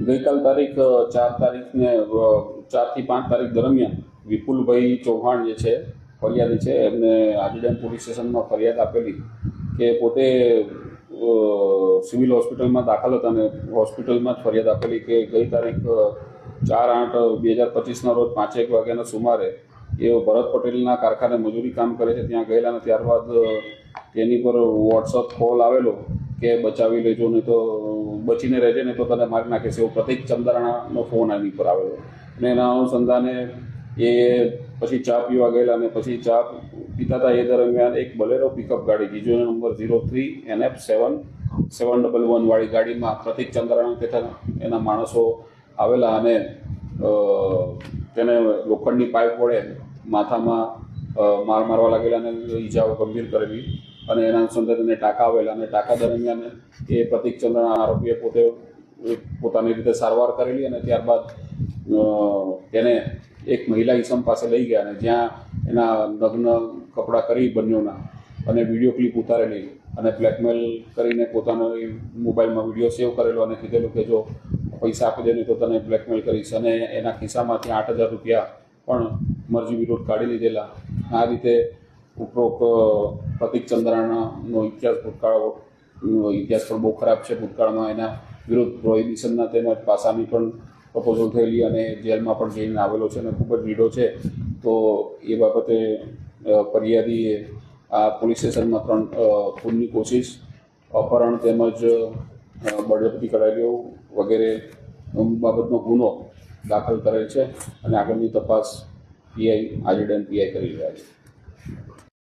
ગઈકાલ તારીખ 4 તારીખને 4 થી 5 તારીખ દરમિયાન વિપુલભાઈ ચૌહાણ જે છે ફરિયાદી છે, એમને આજીડેમ પોલીસ સ્ટેશનમાં ફરિયાદ આપેલી કે પોતે સિવિલ હોસ્પિટલમાં દાખલ હતા અને હોસ્પિટલમાં જ ફરિયાદ આપેલી કે ગઈ તારીખ 4/8/2025ના રોજ 5:01 વાગ્યાના સુમારે એ ભરત પટેલના કારખાને મજૂરી કામ કરે છે ત્યાં ગયેલા અને ત્યારબાદ તેની પર વોટ્સઅપ કોલ આવેલો કે બચાવી લેજો, નહીં તો બચીને રહેજે, નહીં તો તને મારી નાખે છે, એવો પ્રતિક ચંદ્રાણાનો ફોન એની પર આવેલો. અને એના અનુસંધાને એ પછી ચા પીવા ગયેલા અને પછી ચા પીતા હતા એ દરમિયાન એક બલેરો પિકઅપ ગાડી જીજો નંબર 03NF711 વાળી ગાડીમાં પ્રતિક ચંદ્રાણા તથા એના માણસો આવેલા અને તેને લોખંડની પાઇપ વડે માથામાં માર મારવા લાગેલા અને ઈજાઓ ગંભીર કરેલી અને એના અનુસંધાને તેને ટાંકા આવેલા અને ટાંકા દરમિયાન એ પ્રતિક ચંદ્રાણા આરોપીએ પોતાની રીતે સારવાર કરેલી અને ત્યારબાદ તેને એક મહિલા ઈસમ પાસે લઈ ગયા અને જ્યાં એના નગ્ન કપડાં કરી બંનેઓના અને વિડીયો ક્લિપ ઉતારેલી અને બ્લેકમેલ કરીને પોતાનો મોબાઈલમાં વિડીયો સેવ કરેલો અને કીધેલું કે જો પૈસા આપી દે નહીં તો તને બ્લેકમેલ કરીશ અને એના ખિસ્સામાંથી 8,000 રૂપિયા પણ મરજી વિરોધ કાઢી લીધેલા. આ રીતે ઉપરોક્ત પ્રતિક ચંદ્રાણાનો ઇતિહાસ પણ બહુ ખરાબ છે. ભૂતકાળમાં એના વિરુદ્ધ પ્રોહિબિશનના તેમજ પાસાની પણ પ્રપોઝલ થયેલી અને જેલમાં પણ જઈને આવેલો છે અને ખૂબ જ રીડો છે. તો એ બાબતે ફરિયાદીએ આ પોલીસ સ્ટેશનમાં 3 ખૂનની કોશિશ, અપહરણ તેમજ બળજબરી કરાયેલીઓ વગેરે બાબતનો ગુનો દાખલ કરેલ છે અને આગળની તપાસ આજીડેમ પીઆઈ કરી રહ્યા છે.